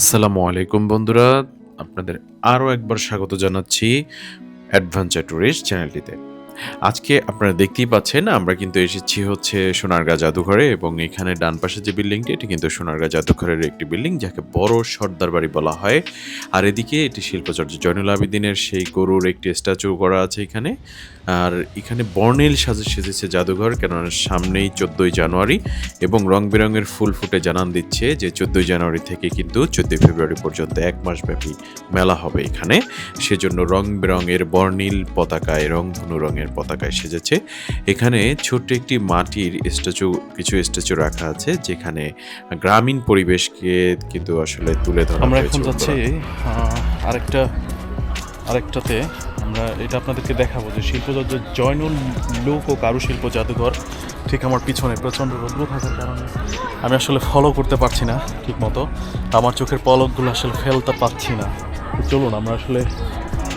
আসসালামু আলাইকুম বন্ধুরা, আপনাদের আরও একবার স্বাগত জানাচ্ছি অ্যাডভেঞ্চার ট্যুরিস্ট চ্যানেলটিতে। আজকে আপনারা দেখতেই পাচ্ছেন আমরা কিন্তু এসেছি হচ্ছে সোনারগাঁ জাদুঘরে, এবং এখানে ডান পাশে যে বিল্ডিংটি এটি কিন্তু সোনারগাঁ জাদুঘরের একটি বিল্ডিং, যাকে বড় সর্দার বাড়ি বলা হয়। আর এদিকে এটি শিল্পাচার্য জয়নুল আবেদিনের সেই গরুর একটি স্ট্যাচু করা আছে এখানে। আর এখানে বর্ণিল সাজে সেজেছে জাদুঘর, কেননা সামনেই 14ই জানুয়ারি এবং রং বেরঙের ফুল ফুটে জানান দিচ্ছে যে 14ই জানুয়ারি থেকে কিন্তু 14ই ফেব্রুয়ারি পর্যন্ত এক মাসব্যাপী মেলা হবে এখানে। সেজন্য রং বেরঙের বর্ণিল পতাকায়, রংধনু রঙের পতাকায় সেজেছে। এখানে ছোট্ট একটি মাটির কিছু স্ট্যাচু রাখা আছে, যেখানে গ্রামীণ পরিবেশকে কিন্তু আসলে তুলে ধরা আমরা হয়েছে। এখন যাচ্ছি আরেকটাতে। আমরা এটা আপনাদেরকে দেখাবো যে শিল্পজাত জয়নুল লোক ও কারুশিল্প জাদুঘর ঠিক আমার পিছনে। প্রচণ্ড রৌদ্র থাকার কারণে আমি আসলে ফলো করতে পারছি না ঠিক মতো, আমার চোখের পলকগুলো আসলে ফেলতে পারছি না। তো চলুন আমরা আসলে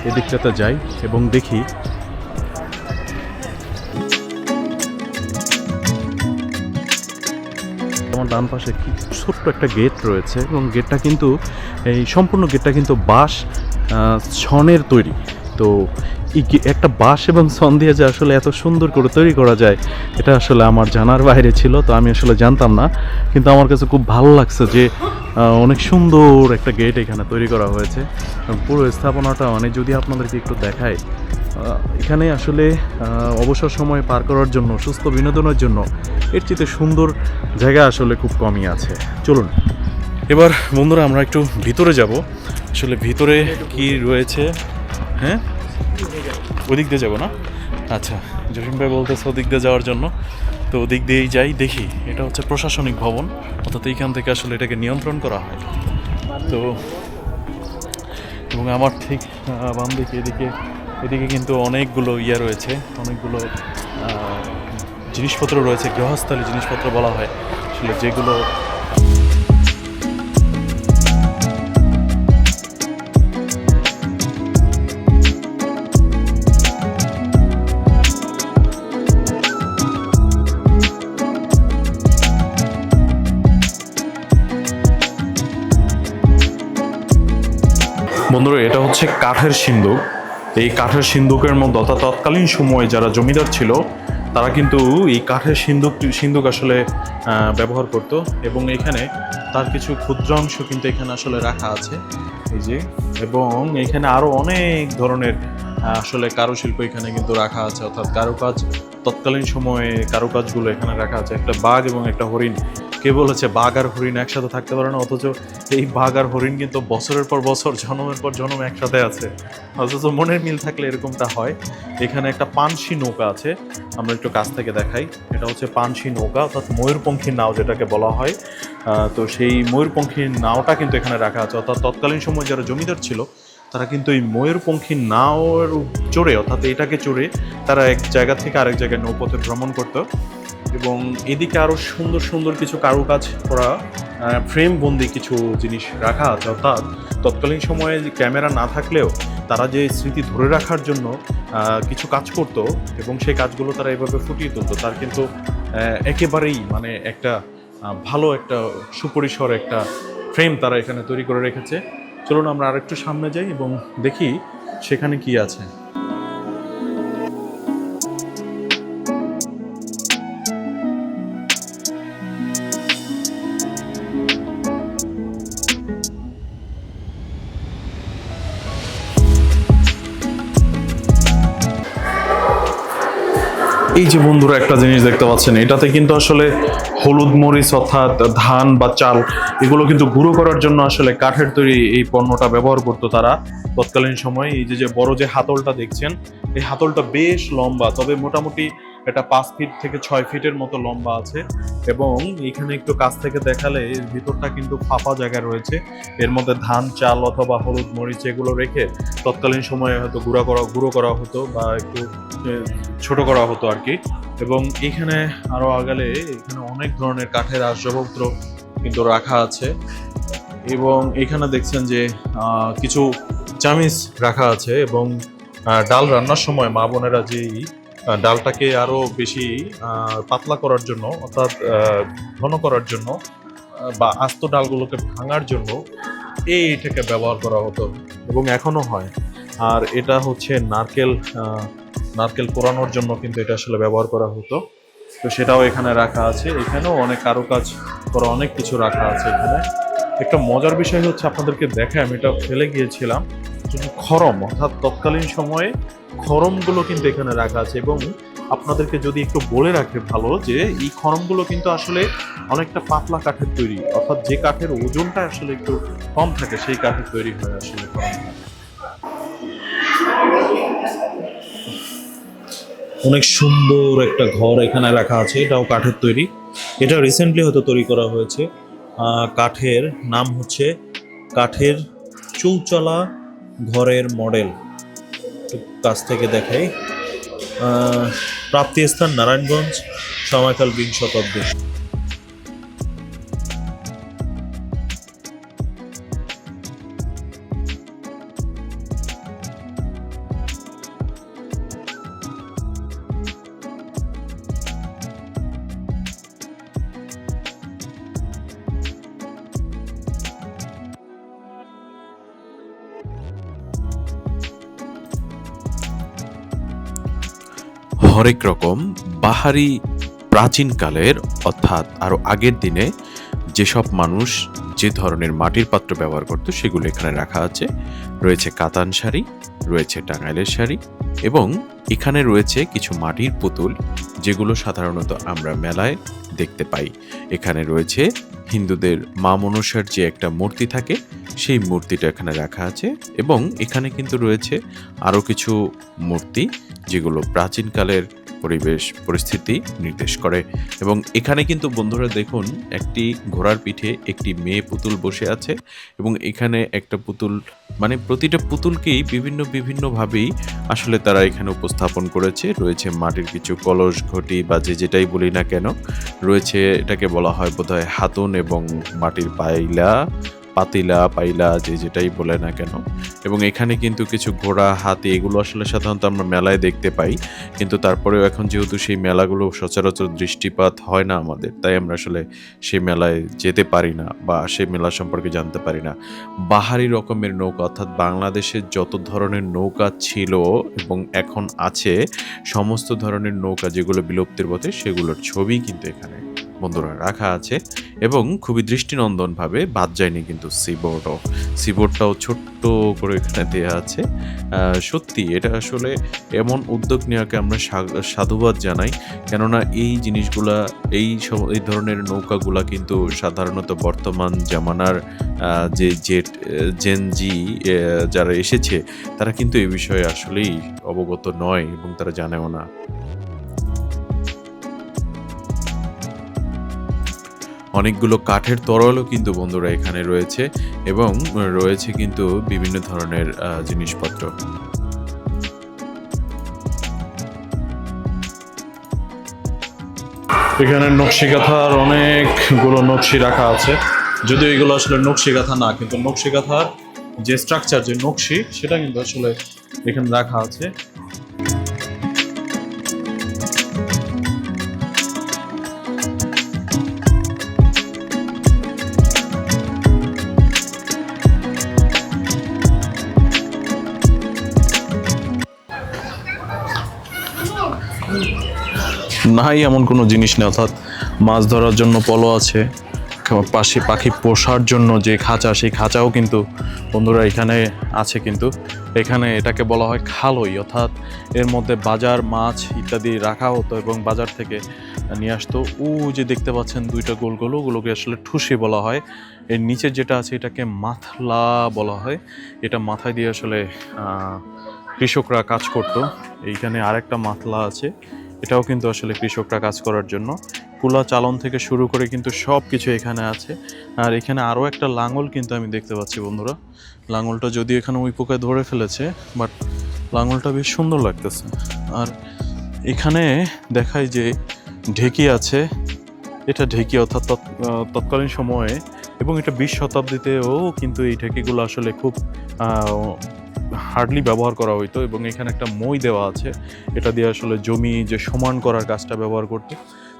এদিকটাতে যাই এবং দেখি। আমার ডান পাশে কি ছোট্ট একটা গেট রয়েছে, এবং গেটটা কিন্তু সম্পূর্ণ গেটটা কিন্তু বাঁশ ছনের তৈরি। তো একটা বাঁশ এবং ছন দিয়ে যে আসলে এত সুন্দর করে তৈরি করা যায়, এটা আসলে আমার জানার বাইরে ছিল। তো আমি আসলে জানতাম না, কিন্তু আমার কাছে খুব ভালো লাগছে যে অনেক সুন্দর একটা গেট এখানে তৈরি করা হয়েছে। পুরো স্থাপনাটা মানে যদি আপনাদেরকে একটু দেখায়, এখানে আসলে অবসর সময় পার করার জন্য, সুস্থ বিনোদনের জন্য এর চেয়ে সুন্দর জায়গা আসলে খুব কমই আছে। চলুন এবার বন্ধুরা আমরা একটু ভিতরে যাব। আসলে ভিতরে কি রয়েছে, হ্যাঁ ওদিক দিয়ে যাবো না? আচ্ছা, জসিম ভাই বলতেছে ওদিক দিয়ে যাওয়ার জন্য, তো ওদিক দিয়েই যাই। দেখি, এটা হচ্ছে প্রশাসনিক ভবন, অর্থাৎ এইখান থেকে আসলে এটাকে নিয়ন্ত্রণ করা হয়। তো এবং আমার ঠিক বাম দিকে এদিকে কিন্তু অনেকগুলো রয়েছে, অনেকগুলো জিনিসপত্র রয়েছে, গৃহস্থালী জিনিসপত্র বলা হয় আসলে, যেগুলো বন্ধুরা, এটা হচ্ছে কাঠের সিন্দুক। এই কাঠের সিন্দুকের মধ্যে, অর্থাৎ তৎকালীন সময়ে যারা জমিদার ছিল তারা কিন্তু এই কাঠের সিন্দুক আসলে ব্যবহার করত। এবং এখানে তার কিছু ক্ষুদ্রাংশ কিন্তু এখানে আসলে রাখা আছে, এই যে। এবং এখানে আরও অনেক ধরনের আসলে কারুশিল্প এখানে কিন্তু রাখা আছে, অর্থাৎ কারুকাজ, তৎকালীন সময়ে কারুকাজগুলো এখানে রাখা আছে। একটা বাঘ এবং একটা হরিণ। কে বলেছে বাঘ আর হরিণ একসাথে থাকতে পারে না? অথচ এই বাঘ আর হরিণ কিন্তু বছরের পর বছর, জন্মের পর জন্ম একসাথে আছে। অথচ মনের মিল থাকলে এরকমটা হয়। এখানে একটা পানসি নৌকা আছে, আমরা একটু কাছ থেকে দেখাই। এটা হচ্ছে পানসি নৌকা, অর্থাৎ ময়ূরপঙ্খী নাও যেটাকে বলা হয়। তো সেই ময়ূরপঙ্খী নাওটা কিন্তু এখানে রাখা আছে, অর্থাৎ তৎকালীন সময় যারা জমিদার ছিল তারা কিন্তু এই ময়ূরপঙ্খী নাওর চড়ে, অর্থাৎ এটাকে চড়ে তারা এক জায়গা থেকে আরেক জায়গায় নৌপথে ভ্রমণ করতো। এবং এদিকে আরও সুন্দর সুন্দর কিছু কারুকাজ করা ফ্রেম বন্দি কিছু জিনিস রাখা আছে, অর্থাৎ তৎকালীন সময়ে ক্যামেরা না থাকলেও তারা যে স্মৃতি ধরে রাখার জন্য কিছু কাজ করতো, এবং সেই কাজগুলো তারা এভাবে ফুটিয়ে তুলতো। তার কিন্তু একেবারেই মানে একটা ভালো একটা সুপরিসর একটা ফ্রেম তারা এখানে তৈরি করে রেখেছে। চলুন আমরা আরেকটু সামনে যাই এবং দেখি সেখানে কি আছে। এই যে বন্ধুরা একটা জিনিস দেখতে পাচ্ছেন, এটাতে কিন্তু আসলে হলুদ মরিচ অর্থাৎ ধান বা চাল এগুলো কিন্তু গুঁড়ো করার জন্য আসলে কাঠের তৈরি এই পণ্যটা ব্যবহার করতো তারা তৎকালীন সময়। এই যে বড় যে হাতলটা দেখছেন, এই হাতলটা বেশ লম্বা, তবে মোটামুটি এটা 5 ফিট থেকে 6 ফিটের মতো লম্বা আছে। এবং এখানে একটু কাছ থেকে দেখালে এর ভিতরটা কিন্তু ফাঁপা জায়গা রয়েছে, এর মধ্যে ধান চাল অথবা হলুদ মরিচ এগুলো রেখে তৎকালীন সময়ে হয়তো গুঁড়ো করা হতো বা একটু ছোট করা হতো আর কি। এবং এখানে আরো আগালে এখানে অনেক ধরনের কাঠের আসবাবপত্র কিন্তু রাখা আছে। এবং এখানে দেখছেন যে কিছু চামিচ রাখা আছে, এবং ডাল রান্নার সময় মা বোনেরা যেই ডালটাকে আরো বেশি পাতলা করার জন্য, অর্থাৎ ঘন করার জন্য, বা আস্ত ডালগুলোকে ভাঙার জন্য এইটাকে ব্যবহার করা হতো এবং এখনো হয়। আর এটা হচ্ছে নারকেল পোড়ানোর জন্য কিন্তু এটা আসলে ব্যবহার করা হতো। তো সেটাও এখানে রাখা আছে। এখানেও অনেক কারুকাজ করা অনেক কিছু রাখা আছে এখানে। একটা মজার বিষয় হচ্ছে আপনাদেরকে দেখায়, আমি এটা ফেলে গিয়েছিলাম, খড়ম, অর্থাৎ তৎকালীন সময়ে খড়মগুলো কিন্তু এখানে রাখা আছে। এবং আপনাদেরকে যদি একটু বলে রাখে ভালো, যে এই খড়মগুলো কিন্তু আসলে অনেকটা পাতলা কাঠের তৈরি, অর্থাৎ যে কাঠের ওজনটা আসলে একটু কম থাকে সেই কাঠের তৈরি হয় আসলে খড়মটা। অনেক সুন্দর একটা ঘর এখানে রাখা আছে, এটাও কাঠের তৈরি। এটা রিসেন্টলি হয়তো তৈরি করা হয়েছে। কাঠের নাম হচ্ছে কাঠের চৌচালা ঘরের মডেল। একটু কাছ থেকে দেখাই। প্রাপ্তিস্থান নারায়ণগঞ্জ, সময়কাল 20 শতাব্দী। হরেক রকম বাহারি প্রাচীনকালের অর্থাৎ আরও আগের দিনে যেসব মানুষ যে ধরনের মাটির পাত্র ব্যবহার করতো সেগুলো এখানে রাখা আছে। রয়েছে কাতান শাড়ি, রয়েছে টাঙ্গাইলের শাড়ি এবং এখানে রয়েছে কিছু মাটির পুতুল, যেগুলো সাধারণত আমরা মেলায় দেখতে পাই। এখানে রয়েছে হিন্দুদের মা মনসার যে একটা মূর্তি থাকে, সেই মূর্তিটা এখানে রাখা আছে এবং এখানে কিন্তু রয়েছে আরও কিছু মূর্তি, যেগুলো প্রাচীনকালের পরিবেশ পরিস্থিতি নির্দেশ করে। এবং এখানে কিন্তু বন্ধুরা দেখুন, একটি ঘোড়ার পিঠে একটি মেয়ে পুতুল বসে আছে এবং এখানে একটা পুতুল, মানে প্রতিটা পুতুলকেই বিভিন্নভাবেই আসলে তারা এখানে উপস্থাপন করেছে। রয়েছে মাটির কিছু কলস, ঘটি বা যেটাই বলি না কেন, রয়েছে এটাকে বলা হয় বোধহয় হাতুন এবং মাটির পাইলা যেটাই বলে না কেন। এবং এখানে কিন্তু কিছু ঘোড়া, হাতি, এগুলো আসলে সাধারণত আমরা মেলায় দেখতে পাই, কিন্তু তারপরেও এখন যেহেতু সেই মেলাগুলো সচরাচর দৃষ্টিপাত হয় না আমাদের, তাই আমরা আসলে সেই মেলায় যেতে পারি না বা সেই মেলা সম্পর্কে জানতে পারি না। বাহারি রকমের নৌকা, অর্থাৎ বাংলাদেশের যত ধরনের নৌকা ছিল এবং এখন আছে, সমস্ত ধরনের নৌকা যেগুলো বিলুপ্তির পথে, সেগুলোর ছবি কিন্তু এখানে বন্ধুরা রাখা আছে। এবং খুবই দৃষ্টিনন্দনভাবে বাদ যায়নি কিন্তু সিবোর্ডটাও ছোট্ট করে এখানে দেওয়া আছে। সত্যি এটা আসলে এমন উদ্যোগ নেওয়াকে আমরা সাধুবাদ জানাই, কেননা এই জিনিসগুলা, এই ধরনের নৌকাগুলা কিন্তু সাধারণত বর্তমান জামানার যে জেনজি যারা এসেছে, তারা কিন্তু এই বিষয়ে আসলেই অবগত নয় এবং তারা জানেও না। অনেকগুলো কাঠের তরলও কিন্তু বন্ধুরা এখানে রয়েছে এবং রয়েছে কিন্তু বিভিন্ন ধরনের জিনিসপত্র। এখানে নকশি কাঁথার অনেকগুলো নকশি রাখা আছে, যদিও এগুলো আসলে নকশি কাঁথা না, কিন্তু নকশি কাঁথার যে স্ট্রাকচার, যে নকশি, সেটা কিন্তু আসলে এখানে রাখা আছে। নাই এমন কোনো জিনিস নেই, অর্থাৎ মাছ ধরার জন্য পলো আছে, পাশে পাখি পোষার জন্য যে খাঁচা, সেই খাঁচাও কিন্তু বন্ধুরা এখানে আছে। কিন্তু এখানে এটাকে বলা হয় খালই, অর্থাৎ এর মধ্যে বাজার, মাছ ইত্যাদি রাখা হতো এবং বাজার থেকে নিয়ে আসতো। যে দেখতে পাচ্ছেন দুইটা গোল, ওগুলোকে আসলে ঠুসি বলা হয়। এর নিচে যেটা আছে এটাকে মাথলা বলা হয়। এটা মাথায় দিয়ে আসলে কৃষকরা কাজ করতো। এইখানে আরেকটা মাথলা আছে, এটাও কিন্তু আসলে কৃষকরা কাজ করার জন্য। কুলা চালন থেকে শুরু করে কিন্তু সব কিছু এখানে আছে। আর এখানে আরও একটা লাঙল কিন্তু আমি দেখতে পাচ্ছি বন্ধুরা। লাঙলটা যদি এখানে ওই পোকায় ধরে ফেলেছে, বাট লাঙলটা বেশ সুন্দর লাগতেছে। আর এখানে দেখায় যে ঢেকি আছে, এটা ঢেকি, অর্থাৎ তৎকালীন সময়ে, এবং এটা 20 শতাব্দীতেও কিন্তু এই ঢেকিগুলো আসলে খুব হার্ডলি ব্যবহার করা হইতো। এবং এখানে একটা মই দেওয়া আছে, এটা দিয়ে আসলে জমি যে সমান করার কাজটা ব্যবহার করতো।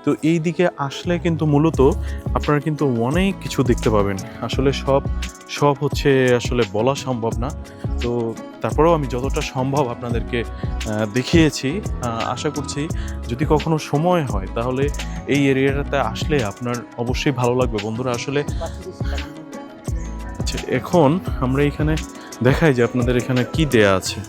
তো তো এই দিকে আসলে কিন্তু মূলত আপনারা কিন্তু অনেক কিছু দেখতে পাবেন। আসলে সব হচ্ছে আসলে বলা সম্ভব না। তো তারপরেও আমি যতটা সম্ভব আপনাদেরকে দেখিয়েছি। আশা করছি যদি কখনো সময় হয় তাহলে এই এরিয়াটাতে আসলে আপনার অবশ্যই ভালো লাগবে বন্ধুরা। আসলে আচ্ছা, এখন আমরা এখানে দেখাই যে আপনাদের এখানে কি দেয়া আছে।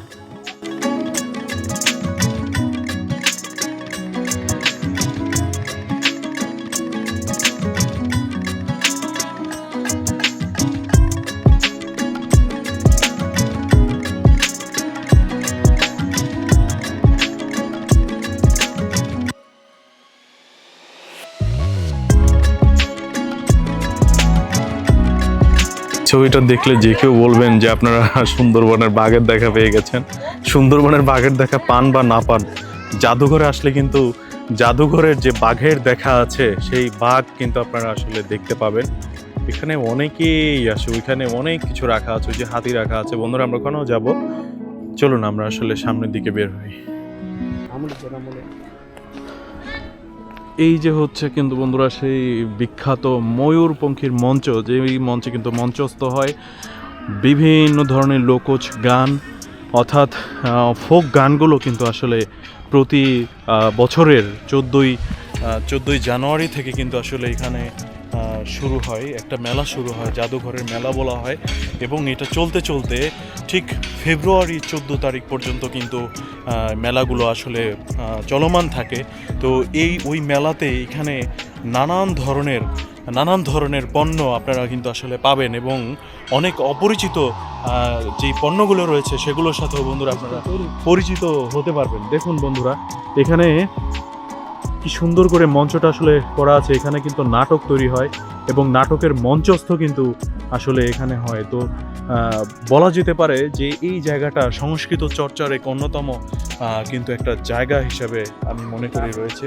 ছবিটা দেখলে যে কেউ বলবেন যে আপনারা সুন্দরবনের বাঘের দেখা পেয়ে গেছেন। সুন্দরবনের বাঘের দেখা পান বা না পান, জাদুঘরে আসলে কিন্তু জাদুঘরের যে বাঘের দেখা আছে সেই বাঘ কিন্তু আপনারা আসলে দেখতে পাবেন। এখানে অনেকেই আসে, ওইখানে অনেক কিছু রাখা আছে, ওই যে হাতি রাখা আছে। বন্ধুরা আমরা ওখানেও যাব, চলুন আমরা আসলে সামনের দিকে বের হই। এই যে হচ্ছে কিন্তু বন্ধুরা সেই বিখ্যাত ময়ূরপঙ্খীর মঞ্চ, যে এই মঞ্চে কিন্তু মঞ্চস্থ হয় বিভিন্ন ধরনের লোকজ গান, অর্থাৎ ফোক গানগুলো কিন্তু আসলে প্রতি বছরের 14ই জানুয়ারি থেকে কিন্তু আসলে এখানে শুরু হয়, একটা মেলা শুরু হয়, জাদুঘরের মেলা বলা হয়। এবং এটা চলতে চলতে ঠিক ফেব্রুয়ারি 14 তারিখ পর্যন্ত কিন্তু মেলাগুলো আসলে চলমান থাকে। তো ওই মেলাতে এখানে নানান ধরনের পণ্য আপনারা কিন্তু আসলে পাবেন, এবং অনেক অপরিচিত যেই পণ্যগুলো রয়েছে সেগুলোর সাথেও বন্ধুরা আপনারা পরিচিত হতে পারবেন। দেখুন বন্ধুরা, এখানে কি সুন্দর করে মঞ্চটা আসলে করা আছে। এখানে কিন্তু নাটক তৈরি হয় এবং নাটকের মঞ্চস্থ কিন্তু আসলে এখানে হয়। তো বলা যেতে পারে যে এই জায়গাটা সংস্কৃত চর্চার এক অন্যতম কিন্তু একটা জায়গা হিসাবে আমি মনে করি রয়েছে।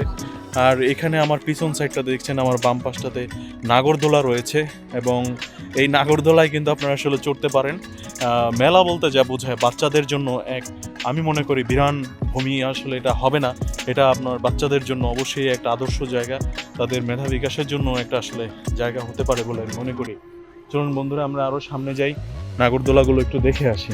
আর এখানে আমার পিছন সাইডটা দেখছেন, আমার বাম পাশটাতে নাগরদোলা রয়েছে, এবং এই নাগরদোলায় কিন্তু আপনারা আসলে চড়তে পারেন। মেলা বলতে যা বোঝায় বাচ্চাদের জন্য আমি মনে করি বিরান ভূমি আসলে এটা হবে না। এটা আপনার বাচ্চাদের জন্য অবশ্যই একটা আদর্শ জায়গা, তাদের মেধা বিকাশের জন্য একটা আসলে জায়গা হতে পারে বলে আমি মনে করি। চলুন বন্ধুরা আমরা আরও সামনে যাই, নাগরদোলাগুলো একটু দেখে আসি।